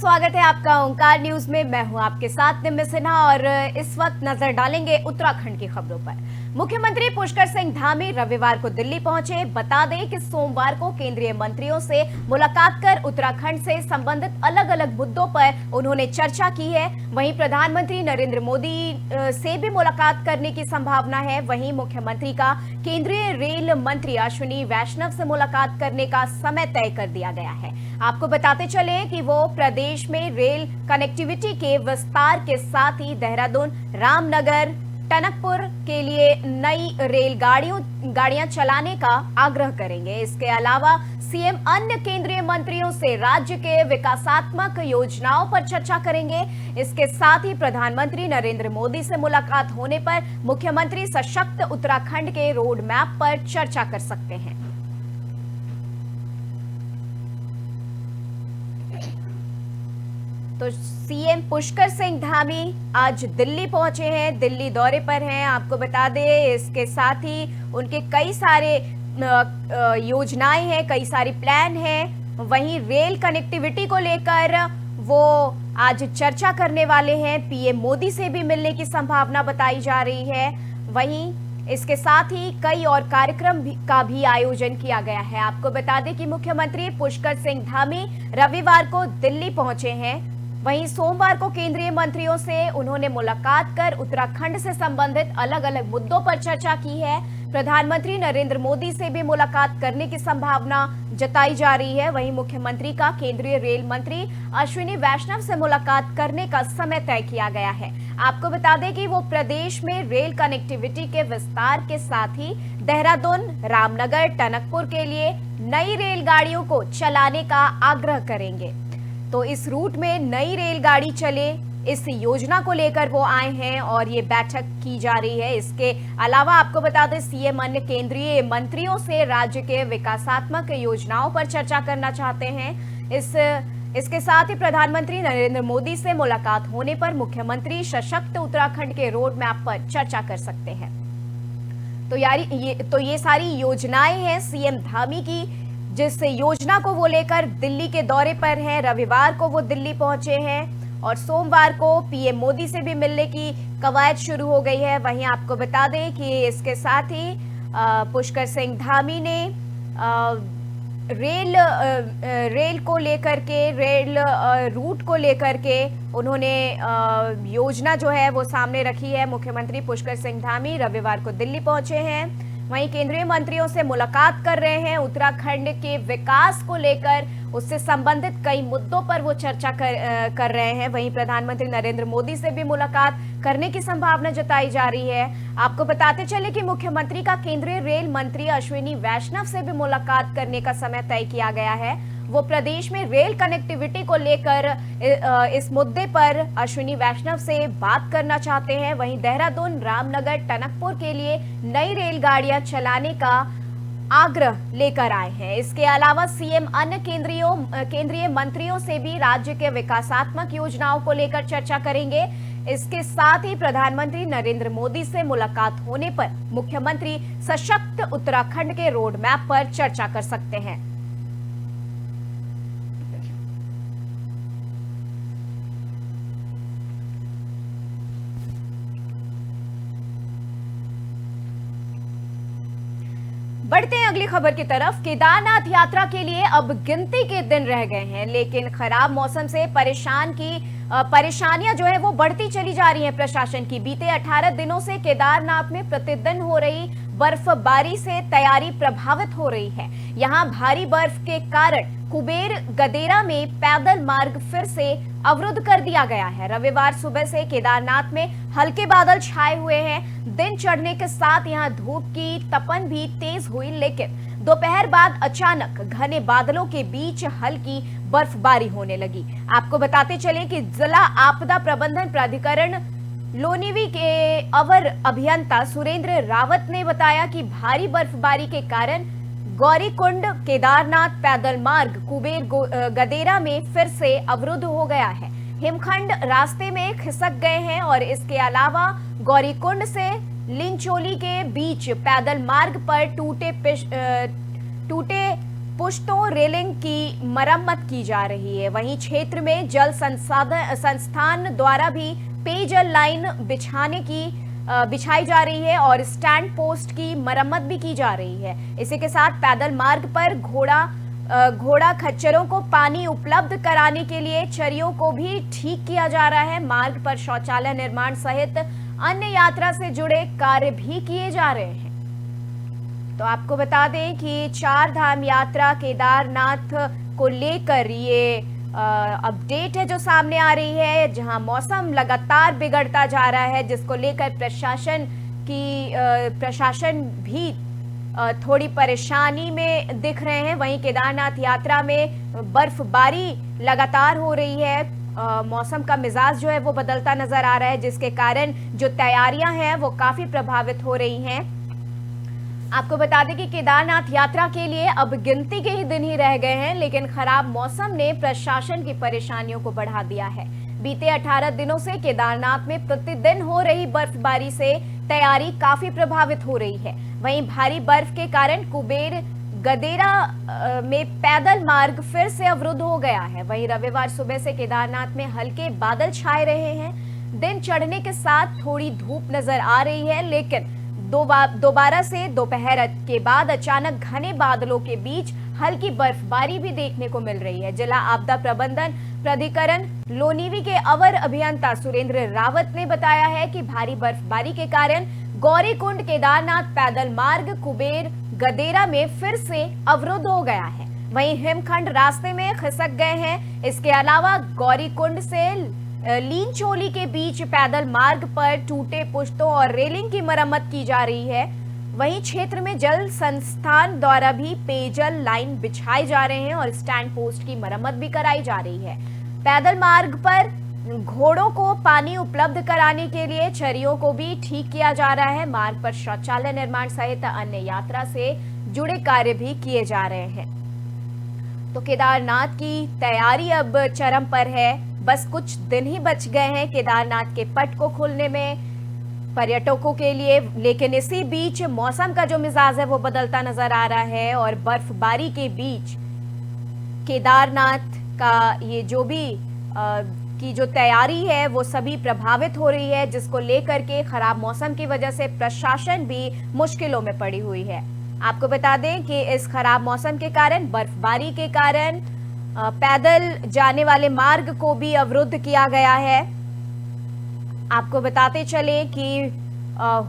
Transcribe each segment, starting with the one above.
स्वागत है आपका ओंकार न्यूज में। मैं हूं आपके साथ निम्न सिन्हा और इस वक्त नजर डालेंगे उत्तराखंड की खबरों पर। मुख्यमंत्री पुष्कर सिंह धामी रविवार को दिल्ली पहुंचे। बता दें कि सोमवार को केंद्रीय मंत्रियों से मुलाकात कर उत्तराखंड से संबंधित अलग अलग मुद्दों पर उन्होंने चर्चा की है। वहीं प्रधानमंत्री नरेंद्र मोदी से भी मुलाकात करने की संभावना है। वहीं मुख्यमंत्री का केंद्रीय रेल मंत्री अश्विनी वैष्णव से मुलाकात करने का समय तय कर दिया गया है। आपको बताते चले कि वो प्रदेश में रेल कनेक्टिविटी के विस्तार के साथ ही देहरादून, रामनगर, टनकपुर के लिए नई गाड़ियां चलाने का आग्रह करेंगे। इसके अलावा सीएम अन्य केंद्रीय मंत्रियों से राज्य के विकासात्मक योजनाओं पर चर्चा करेंगे। इसके साथ ही प्रधानमंत्री नरेंद्र मोदी से मुलाकात होने पर मुख्यमंत्री सशक्त उत्तराखंड के रोड मैप पर चर्चा कर सकते हैं। तो सीएम पुष्कर सिंह धामी आज दिल्ली पहुंचे हैं, दिल्ली दौरे पर हैं। आपको बता दें, इसके साथ ही उनके कई सारे योजनाएं हैं, कई सारे प्लान हैं। वहीं रेल कनेक्टिविटी को लेकर वो आज चर्चा करने वाले हैं। पीएम मोदी से भी मिलने की संभावना बताई जा रही है। वहीं इसके साथ ही कई और कार्यक्रम का भी आयोजन किया गया है। आपको बता दें कि मुख्यमंत्री पुष्कर सिंह धामी रविवार को दिल्ली पहुंचे हैं। वहीं सोमवार को केंद्रीय मंत्रियों से उन्होंने मुलाकात कर उत्तराखंड से संबंधित अलग अलग मुद्दों पर चर्चा की है। प्रधानमंत्री नरेंद्र मोदी से भी मुलाकात करने की संभावना जताई जा रही है। वहीं मुख्यमंत्री का केंद्रीय रेल मंत्री अश्विनी वैष्णव से मुलाकात करने का समय तय किया गया है। आपको बता दें कि वो प्रदेश में रेल कनेक्टिविटी के विस्तार के साथ ही देहरादून, रामनगर, टनकपुर के लिए नई रेलगाड़ियों को चलाने का आग्रह करेंगे। तो इस रूट में नई रेलगाड़ी चले, इस योजना को लेकर वो आए हैं और ये बैठक की जा रही है। इसके अलावा आपको बता दें, सीएम अन्य केंद्रीय मंत्रियों से राज्य के विकासात्मक योजनाओं पर चर्चा करना चाहते हैं। इसके साथ ही प्रधानमंत्री नरेंद्र मोदी से मुलाकात होने पर मुख्यमंत्री सशक्त उत्तराखंड के रोड मैप पर चर्चा कर सकते हैं। तो ये सारी योजनाएं हैं सीएम धामी की, जिस योजना को वो लेकर दिल्ली के दौरे पर हैं। रविवार को वो दिल्ली पहुंचे हैं और सोमवार को पीएम मोदी से भी मिलने की कवायद शुरू हो गई है। वहीं आपको बता दें कि इसके साथ ही पुष्कर सिंह धामी ने रेल को लेकर के, रेल रूट को लेकर के उन्होंने योजना जो है वो सामने रखी है। मुख्यमंत्री पुष्कर सिंह धामी रविवार को दिल्ली पहुंचे हैं। वहीं केंद्रीय मंत्रियों से मुलाकात कर रहे हैं। उत्तराखंड के विकास को लेकर उससे संबंधित कई मुद्दों पर वो चर्चा कर रहे हैं। वहीं प्रधानमंत्री नरेंद्र मोदी से भी मुलाकात करने की संभावना जताई जा रही है। आपको बताते चले कि मुख्यमंत्री का केंद्रीय रेल मंत्री अश्विनी वैष्णव से भी मुलाकात करने का समय तय किया गया है। वो प्रदेश में रेल कनेक्टिविटी को लेकर इस मुद्दे पर अश्विनी वैष्णव से बात करना चाहते हैं। वहीं देहरादून, रामनगर, टनकपुर के लिए नई रेलगाड़ियां चलाने का आग्रह लेकर आए हैं। इसके अलावा सीएम अन्य केंद्रीय मंत्रियों से भी राज्य के विकासात्मक योजनाओं को लेकर चर्चा करेंगे। इसके साथ ही प्रधानमंत्री नरेंद्र मोदी से मुलाकात होने पर मुख्यमंत्री सशक्त उत्तराखंड के रोड मैप पर चर्चा कर सकते हैं। बढ़ते हैं अगली खबर की तरफ। केदारनाथ यात्रा के लिए अब गिनती के दिन रह गए हैं, लेकिन खराब मौसम से परेशानियां जो है वो बढ़ती चली जा रही हैं प्रशासन की। बीते 18 दिनों से केदारनाथ में प्रतिदिन हो रही बर्फबारी से तैयारी प्रभावित हो रही है। यहां भारी बर्फ के कारण कुबेर गदेरा में पैदल मार्ग फिर से अवरुद्ध कर दिया गया है। रविवार सुबह से केदारनाथ में हल्के बादल छाए हुए हैं। दिन चढ़ने के साथ यहां धूप की तपन भी तेज हुई, लेकिन दोपहर बाद अचानक घने बादलों के बीच हल्की बर्फबारी होने लगी। आपको बताते चले कि जिला आपदा प्रबंधन प्राधिकरण लोनिवी के अवर अभियंता सुरेंद्र रावत ने बताया कि भारी बर्फबारी के कारण गौरीकुंड केदारनाथ पैदल मार्ग कुबेर गदेरा में फिर से अवरुद्ध हो गया है। हिमखंड रास्ते में खिसक गए हैं और इसके अलावा गौरीकुंड से लिंचोली के बीच पैदल मार्ग पर टूटे पुश्तों रेलिंग की मरम्मत की जा रही है। वहीं क्षेत्र में जल संसाधन संस्थान द्वारा भी पेयजल लाइन बिछाई जा रही है और स्टैंड पोस्ट की मरम्मत भी की जा रही है। इसी के साथ पैदल मार्ग पर घोड़ा खच्चरों को पानी उपलब्ध कराने के लिए चरियों को भी ठीक किया जा रहा है। मार्ग पर शौचालय निर्माण सहित अन्य यात्रा से जुड़े कार्य भी किए जा रहे हैं। तो आपको बता दें कि चार धाम यात्रा केदारनाथ को लेकर ये अपडेट है जो सामने आ रही है, जहां मौसम लगातार बिगड़ता जा रहा है, जिसको लेकर प्रशासन भी थोड़ी परेशानी में दिख रहे हैं। वहीं केदारनाथ यात्रा में बर्फबारी लगातार हो रही है, मौसम का मिजाज जो है वो बदलता नजर आ रहा है, जिसके कारण जो तैयारियां हैं वो काफी प्रभावित हो रही हैं। आपको बता दें कि केदारनाथ यात्रा के लिए अब गिनती के ही दिन ही रह गए हैं, लेकिन खराब मौसम ने प्रशासन की परेशानियों को बढ़ा दिया है। बीते 18 दिनों से केदारनाथ में प्रतिदिन हो रही बर्फबारी से तैयारी काफी प्रभावित हो रही है। वहीं भारी बर्फ के कारण कुबेर गदेरा में पैदल मार्ग फिर से अवरुद्ध हो गया है। वहीं रविवार सुबह से केदारनाथ में हल्के बादल छाए रहे हैं। दिन चढ़ने के साथ थोड़ी धूप नजर आ रही है, लेकिन दोबारा से दोपहर के बाद अचानक घने बादलों के बीच हल्की बर्फबारी भी देखने को मिल रही है। जिला आपदा प्रबंधन प्राधिकरण लोनीवी के अवर अभियंता सुरेंद्र रावत ने बताया है कि भारी बर्फबारी के कारण गौरीकुंड केदारनाथ पैदल मार्ग कुबेर गदेरा में फिर से अवरुद्ध हो गया है। वहीं हिमखंड रास्ते में खिसक गए हैं। इसके अलावा गौरीकुंड से लीनचोली के बीच पैदल मार्ग पर टूटे पुश्तों और रेलिंग की मरम्मत की जा रही है। वहीं क्षेत्र में जल संस्थान द्वारा भी पेयजल लाइन बिछाए जा रहे हैं और स्टैंड पोस्ट की मरम्मत भी कराई जा रही है। पैदल मार्ग पर घोड़ों को पानी उपलब्ध कराने के लिए चरियों को भी ठीक किया जा रहा है। मार्ग पर शौचालय निर्माण सहित अन्य यात्रा से जुड़े कार्य भी किए जा रहे हैं। तो केदारनाथ की तैयारी अब चरम पर है। बस कुछ दिन ही बच गए हैं केदारनाथ के पट को खुलने में पर्यटकों के लिए, लेकिन इसी बीच मौसम का जो मिजाज है वो बदलता नजर आ रहा है और बर्फबारी के बीच केदारनाथ का ये जो भी की जो तैयारी है वो सभी प्रभावित हो रही है, जिसको लेकर के खराब मौसम की वजह से प्रशासन भी मुश्किलों में पड़ी हुई है। आपको बता दें कि इस खराब मौसम के कारण, बर्फबारी के कारण पैदल जाने वाले मार्ग को भी अवरुद्ध किया गया है। आपको बताते चले कि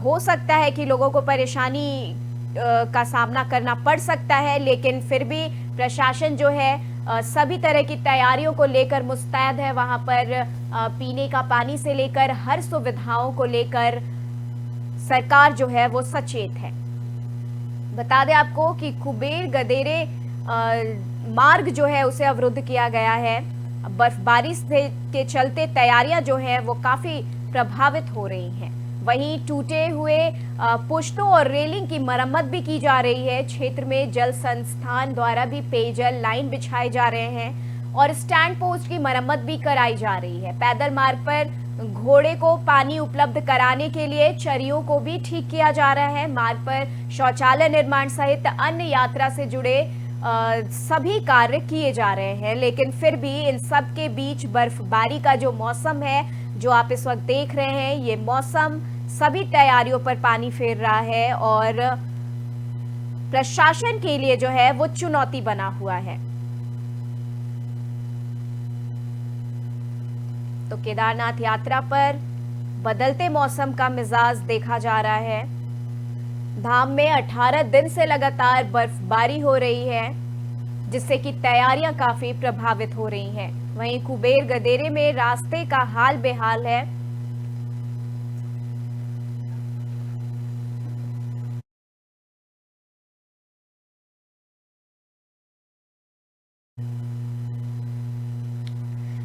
हो सकता है कि लोगों को परेशानी का सामना करना पड़ सकता है, लेकिन फिर भी प्रशासन जो है सभी तरह की तैयारियों को लेकर मुस्तैद है। वहां पर पीने का पानी से लेकर हर सुविधाओं को लेकर सरकार जो है वो सचेत है। बता दें आपको कि कुबेर गदेरे मार्ग जो है उसे अवरुद्ध किया गया है। बर्फबारी के चलते तैयारियां जो हैं वो काफी प्रभावित हो रही हैं। वहीं टूटे हुए पुश्तों और रेलिंग की मरम्मत भी की जा रही है। क्षेत्र में जल संस्थान द्वारा भी पेयजल लाइन बिछाए जा रहे हैं और स्टैंड पोस्ट की मरम्मत भी कराई जा रही है। पैदल मार्ग पर घोड़े को पानी उपलब्ध कराने के लिए चरियों को भी ठीक किया जा रहा है। मार्ग पर शौचालय निर्माण सहित अन्य यात्रा से जुड़े सभी कार्य किए जा रहे हैं, लेकिन फिर भी इन सब के बीच बर्फबारी का जो मौसम है जो आप इस वक्त देख रहे हैं, ये मौसम सभी तैयारियों पर पानी फेर रहा है और प्रशासन के लिए जो है वो चुनौती बना हुआ है। तो केदारनाथ यात्रा पर बदलते मौसम का मिजाज देखा जा रहा है। धाम में 18 दिन से लगातार बर्फबारी हो रही है, जिससे कि तैयारियां काफी प्रभावित हो रही हैं। वहीं कुबेर गदेरे में रास्ते का हाल बेहाल है।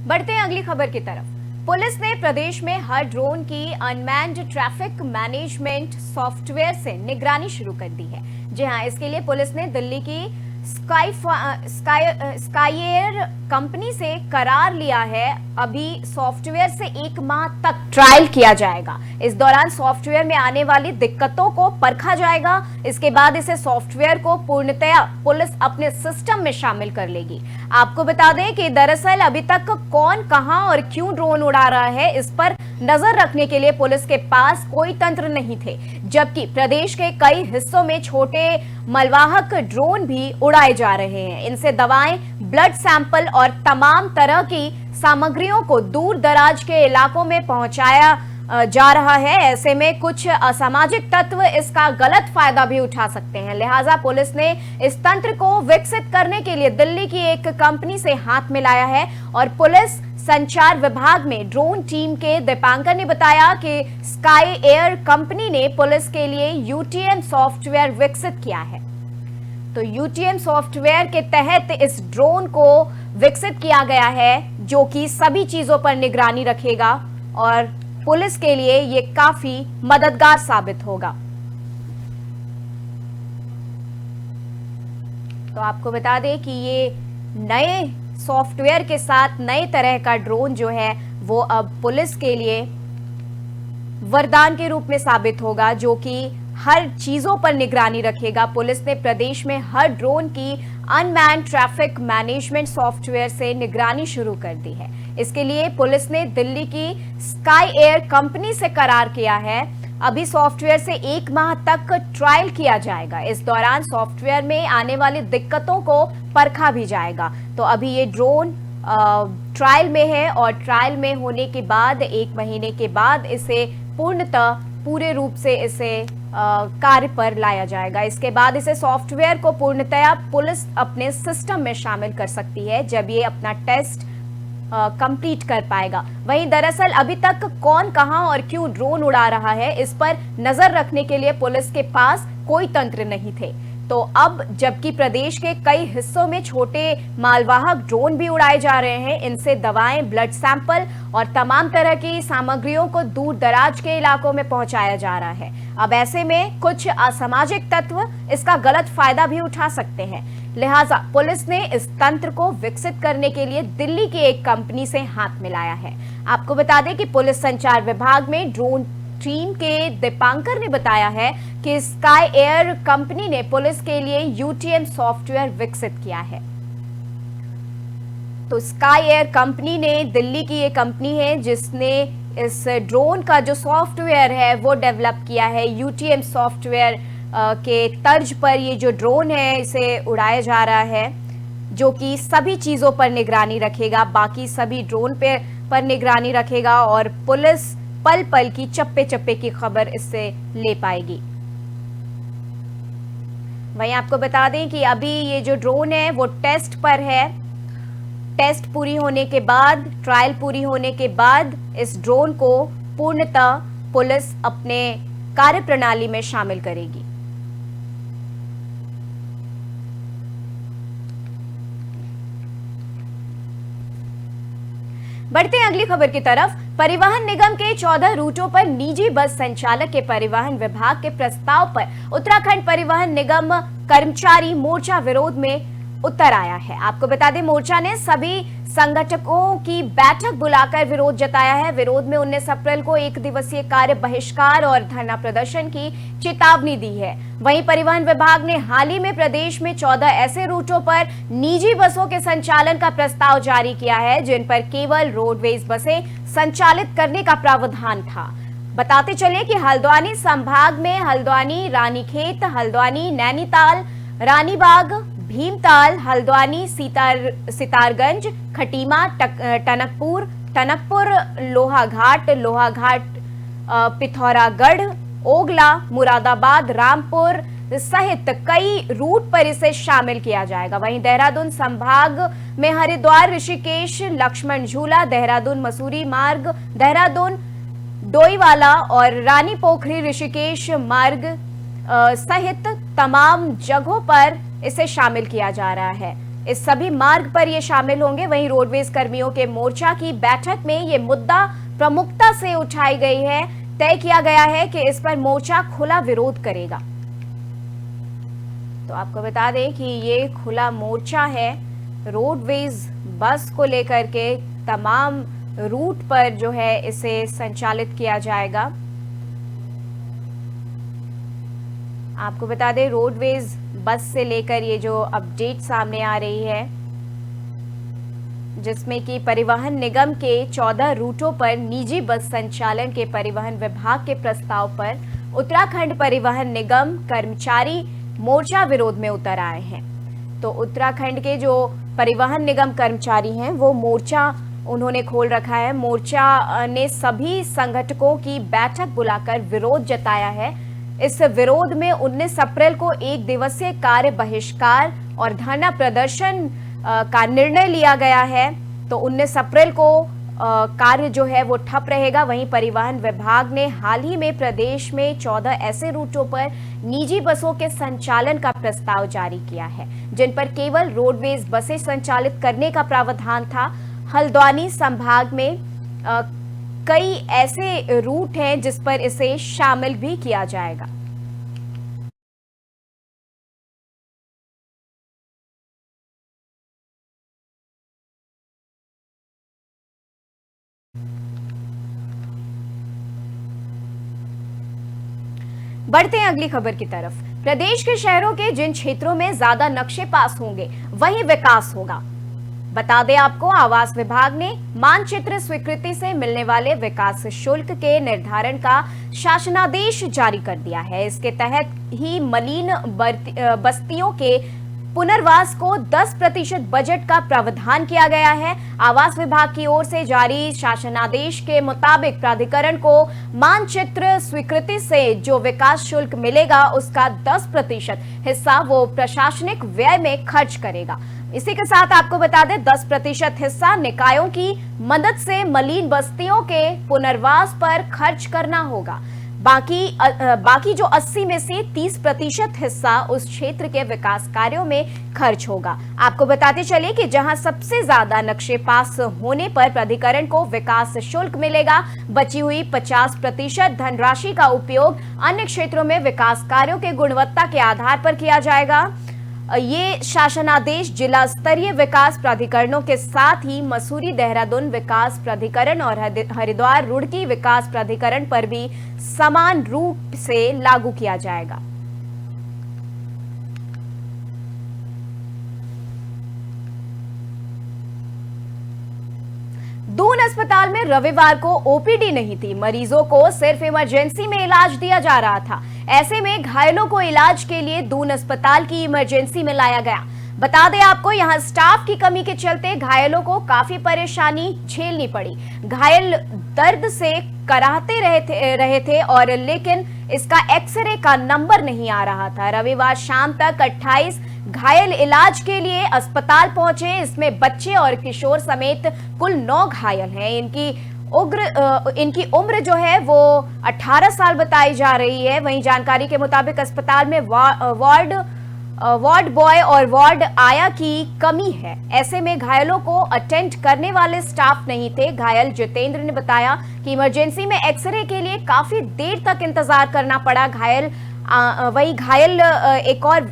बढ़ते हैं अगली खबर की तरफ। पुलिस ने प्रदेश में हर ड्रोन की अनमैन्ड ट्रैफिक मैनेजमेंट सॉफ्टवेयर से निगरानी शुरू कर दी है। जी हां, इसके लिए पुलिस ने दिल्ली की स्काई एयर कंपनी से करार लिया है। अभी सॉफ्टवेयर से 1 माह तक ट्रायल किया जाएगा। इस दौरान सॉफ्टवेयर में आने वाली दिक्कतों को परखा जाएगा। इसके बाद इसे सॉफ्टवेयर को पूर्णतया पुलिस अपने सिस्टम में शामिल कर लेगी। आपको बता दें कि दरअसल अभी तक कौन, कहां और क्यों ड्रोन उड़ा रहा है, इस पर नजर रखने के लिए पुलिस के पास कोई तंत्र नहीं थे, जबकि प्रदेश के कई हिस्सों में छोटे मालवाहक ड्रोन भी उड़ाए जा रहे हैं। इनसे दवाएं, ब्लड सैंपल और तमाम तरह की सामग्रियों को दूर दराज के इलाकों में पहुंचाया जा रहा है। ऐसे में कुछ असामाजिक तत्व इसका गलत फायदा भी उठा सकते हैं। लिहाजा पुलिस ने इस तंत्र को विकसित करने के लिए दिल्ली की एक कंपनी से हाथ मिलाया है और पुलिस संचार विभाग में ड्रोन टीम के दीपांकर ने बताया कि स्काई एयर कंपनी ने पुलिस के लिए यूटीएम सॉफ्टवेयर विकसित किया है। तो यूटीएम सॉफ्टवेयर के तहत इस ड्रोन को विकसित किया गया है, जो कि सभी चीजों पर निगरानी रखेगा और पुलिस के लिए ये काफी मददगार साबित होगा। तो आपको बता दें कि ये नए सॉफ्टवेयर के साथ नए तरह का ड्रोन जो है वो अब पुलिस के लिए वरदान के रूप में साबित होगा, जो कि हर चीजों पर निगरानी रखेगा। पुलिस ने प्रदेश में हर ड्रोन की अनमैन्ड ट्रैफिक मैनेजमेंट सॉफ्टवेयर से निगरानी शुरू कर दी है। इसके लिए पुलिस ने दिल्ली की स्काई एयर कंपनी से करार किया है। अभी सॉफ्टवेयर से 1 माह तक ट्रायल किया जाएगा। इस दौरान सॉफ्टवेयर में आने वाली दिक्कतों को परखा भी जाएगा। तो अभी ये ड्रोन ट्रायल में है और ट्रायल में होने के बाद 1 महीने के बाद इसे पूर्णतः पूरे रूप से इसे कार्य पर लाया जाएगा। इसके बाद इसे सॉफ्टवेयर को पूर्णतया पुलिस अपने सिस्टम में शामिल कर सकती है जब ये अपना टेस्ट कंप्लीट कर पाएगा। वहीं दरअसल अभी तक कौन, कहां और क्यों ड्रोन उड़ा रहा है, इस पर नजर रखने के लिए पुलिस के पास कोई तंत्र नहीं थे। तो अब जबकि प्रदेश के कई हिस्सों में छोटे मालवाहक ड्रोन भी उड़ाए जा रहे हैं, इनसे दवाएं, ब्लड सैंपल और तमाम तरह की सामग्रियों को दूर दराज के इलाकों में पहुंचाया जा रहा है। अब ऐसे में कुछ असामाजिक तत्व इसका गलत फायदा भी उठा सकते हैं। लिहाजा पुलिस ने इस तंत्र को विकसित करने के लिए दिल्ली की एक कंपनी से हाथ मिलाया है। आपको बता दें कि पुलिस संचार विभाग में ड्रोन टीम के दीपांकर ने बताया है कि स्काई एयर कंपनी ने पुलिस के लिए यूटीएम सॉफ्टवेयर विकसित किया है। तो स्काई एयर कंपनी ने, दिल्ली की ये कंपनी है जिसने इस ड्रोन का जो सॉफ्टवेयर है वो डेवलप किया है। यूटीएम सॉफ्टवेयर के तर्ज पर ये जो ड्रोन है इसे उड़ाया जा रहा है, जो कि सभी चीजों पर निगरानी रखेगा, बाकी सभी ड्रोन पर निगरानी रखेगा और पुलिस पल पल की, चप्पे चप्पे की खबर इससे ले पाएगी। वहीं आपको बता दें कि अभी ये जो ड्रोन है वो टेस्ट पर है। टेस्ट पूरी होने के बाद, ट्रायल पूरी होने के बाद इस ड्रोन को पूर्णतः पुलिस अपने कार्यप्रणाली में शामिल करेगी। बढ़ते हैं अगली खबर की तरफ। परिवहन निगम के 14 रूटों पर निजी बस संचालक के परिवहन विभाग के प्रस्ताव पर उत्तराखंड परिवहन निगम कर्मचारी मोर्चा विरोध में उतर आया है। आपको बता दें, मोर्चा ने सभी संगठकों की बैठक बुलाकर विरोध जताया है। विरोध में 19 अप्रैल को 1 दिवसीय कार्य बहिष्कार और धरना प्रदर्शन की चेतावनी दी है। वहीं परिवहन विभाग ने हाल ही में प्रदेश में 14 ऐसे रूटों पर निजी बसों के संचालन का प्रस्ताव जारी किया है जिन पर केवल रोडवेज बसें संचालित करने का प्रावधान था। बताते चले कि हल्द्वानी संभाग में हल्द्वानी, रानीखेत, हल्द्वानी, नैनीताल, रानीबाग, भीमताल, हल्द्वानी, सितारगंज, खटीमा, टनकपुर, लोहाघाट, पिथौरागढ़, ओगला, मुरादाबाद, रामपुर सहित कई रूट पर इसे शामिल किया जाएगा। वहीं देहरादून संभाग में हरिद्वार, ऋषिकेश, लक्ष्मण झूला, देहरादून मसूरी मार्ग, देहरादून डोईवाला और रानी पोखरी ऋषिकेश मार्ग सहित तमाम जगहों पर इसे शामिल किया जा रहा है। इस सभी मार्ग पर ये शामिल होंगे। वहीं रोडवेज कर्मियों के मोर्चा की बैठक में ये मुद्दा प्रमुखता से उठाई गई है। तय किया गया है कि इस पर मोर्चा खुला विरोध करेगा। तो आपको बता दें कि ये खुला मोर्चा है रोडवेज बस को लेकर के, तमाम रूट पर जो है इसे संचालित किया जाएगा। आपको बता दें रोडवेज बस से लेकर ये जो अपडेट सामने आ रही है, जिसमें कि परिवहन निगम के 14 रूटों पर निजी बस संचालन के परिवहन विभाग के प्रस्ताव पर उत्तराखंड परिवहन निगम कर्मचारी मोर्चा विरोध में उतर आए हैं। तो उत्तराखंड के जो परिवहन निगम कर्मचारी हैं वो मोर्चा उन्होंने खोल रखा है। मोर्चा ने सभी संगठकों की बैठक बुलाकर विरोध जताया है। इस विरोध में 19 अप्रैल को एक दिवसीय कार्य बहिष्कार और धरना प्रदर्शन का निर्णय लिया गया है। तो 19 अप्रैल को कार्य जो है वो ठप रहेगा। वहीं परिवहन विभाग ने हाल ही में प्रदेश में 14 ऐसे रूटों पर निजी बसों के संचालन का प्रस्ताव जारी किया है, जिन पर केवल रोडवेज बसें संचालित करने का प्रावधान था। हल्द्वानी संभाग में कई ऐसे रूट हैं जिस पर इसे शामिल भी किया जाएगा। बढ़ते हैं अगली खबर की तरफ। प्रदेश के शहरों के जिन क्षेत्रों में ज्यादा नक्शे पास होंगे वहीं विकास होगा। बता दें आपको, आवास विभाग ने मानचित्र स्वीकृति से मिलने वाले विकास शुल्क के निर्धारण का शासनादेश जारी कर दिया है। इसके तहत ही मलिन बस्तियों के पुनर्वास को 10% बजट का प्रावधान किया गया है। आवास विभाग की ओर से जारी शासनादेश के मुताबिक प्राधिकरण को मानचित्र स्वीकृति से जो विकास शुल्क मिलेगा उसका 10% हिस्सा वो प्रशासनिक व्यय में खर्च करेगा। इसी के साथ आपको बता दें 10% हिस्सा निकायों की मदद से मलिन बस्तियों के पुनर्वास पर खर्च करना होगा। बाकी जो 80 में से 30% हिस्सा उस क्षेत्र के विकास कार्यों में खर्च होगा। आपको बताते चले कि जहां सबसे ज्यादा नक्शे पास होने पर प्राधिकरण को विकास शुल्क मिलेगा। बची हुई 50% धनराशि का उपयोग अन्य क्षेत्रों में विकास कार्यों के गुणवत्ता के आधार पर किया जाएगा। ये शासनादेश जिला स्तरीय विकास प्राधिकरणों के साथ ही मसूरी देहरादून विकास प्राधिकरण और हरिद्वार रुड़की विकास प्राधिकरण पर भी समान रूप से लागू किया जाएगा। दून अस्पताल में रविवार को ओपीडी नहीं थी। मरीजों को सिर्फ इमरजेंसी में इलाज दिया जा रहा था। ऐसे में घायलों को इलाज के लिए दून अस्पताल की इमरजेंसी में लाया गया। बता दें आपको, यहां स्टाफ की कमी के चलते घायलों को काफी परेशानी झेलनी पड़ी। घायल दर्द से कराहते रहे थे और लेकिन इसका एक्सरे का नंबर नहीं आ रहा था। रविवार शाम तक 28 घायल इलाज के लिए अस्पताल पहुंचे। इसमें बच्चे और किशोर समेत कुल 9 घायल हैं। इनकी उम्र जो है वो 18 साल बताई जा रही है। वहीं जानकारी के मुताबिक अस्पताल में वार्ड बॉय और वार्ड आया की कमी है। ऐसे में घायलों को अटेंड करने वाले स्टाफ नहीं थे। घायल जितेंद्र ने बताया कि इमरजेंसी में एक्सरे के लिए काफी देर तक इंतजार करना पड़ा। वही घायल एक और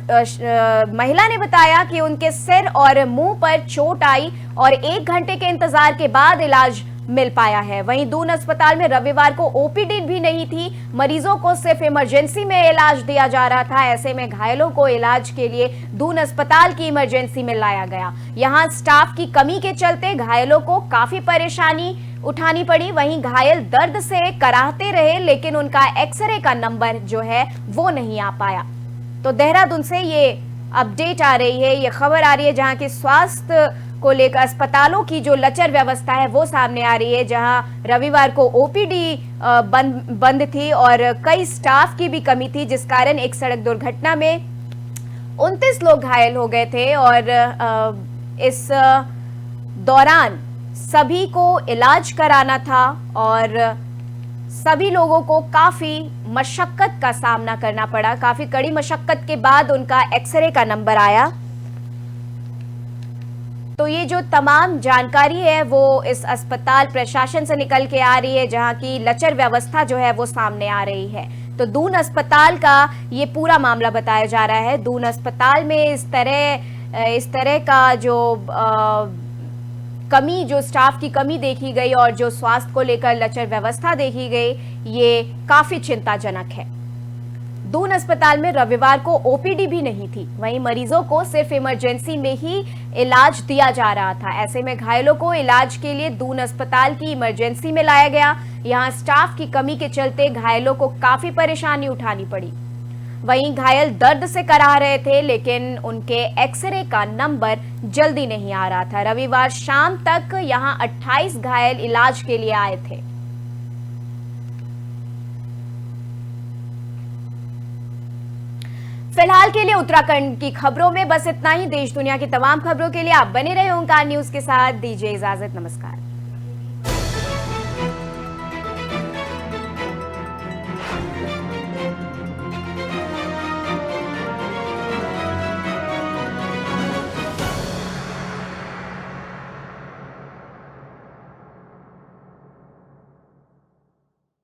महिला ने बताया कि उनके सिर और मुंह पर चोट आई और 1 घंटे के इंतजार के बाद इलाज मिल पाया है। वहीं दून अस्पताल में रविवार को ओपीडी भी नहीं थी। मरीजों को सिर्फ इमरजेंसी में इलाज दिया जा रहा था। ऐसे में घायलों को इलाज के लिए दून अस्पताल की इमरजेंसी में लाया गया। यहां स्टाफ की कमी के चलते घायलों को काफी परेशानी उठानी पड़ी। वहीं घायल दर्द से कराहते रहे लेकिन उनका एक्सरे का नंबर जो है वो नहीं आ पाया। तो देहरादून से ये अपडेट आ रही है, ये खबर आ रही है जहां की स्वास्थ्य को लेकर अस्पतालों की जो लचर व्यवस्था है वो सामने आ रही है। जहां रविवार को ओपीडी बंद थी और कई स्टाफ की भी कमी थी, जिस कारण एक सड़क दुर्घटना में 29 लोग घायल हो गए थे और इस दौरान सभी को इलाज कराना था और सभी लोगों को काफी मशक्कत का सामना करना पड़ा। काफी कड़ी मशक्कत के बाद उनका एक्सरे का नंबर आया। तो ये जो तमाम जानकारी है वो इस अस्पताल प्रशासन से निकल के आ रही है, जहां की लचर व्यवस्था जो है वो सामने आ रही है। तो दून अस्पताल का ये पूरा मामला बताया जा रहा है। दून अस्पताल में इस तरह का जो कमी, जो स्टाफ की कमी देखी गई और जो स्वास्थ्य को लेकर लचर व्यवस्था देखी गई, ये काफी चिंताजनक है। दून अस्पताल में रविवार को ओपीडी भी नहीं थी। वहीं मरीजों को सिर्फ इमरजेंसी में ही इलाज दिया जा रहा था। ऐसे में घायलों को इलाज के लिए दून अस्पताल की इमरजेंसी में लाया गया। यहां स्टाफ की कमी के चलते घायलों को काफी परेशानी उठानी पड़ी। वहीं घायल दर्द से कराह रहे थे, लेकिन उनके एक्सरे का नंबर जल्दी नहीं आ रहा था। रविवार शाम तक यहां 28 घायल इलाज के लिए आए थे। फिलहाल के लिए उत्तराखंड की खबरों में बस इतना ही। देश दुनिया की तमाम खबरों के लिए आप बने रहे ओंकार न्यूज के साथ। दीजिए इजाजत, नमस्कार।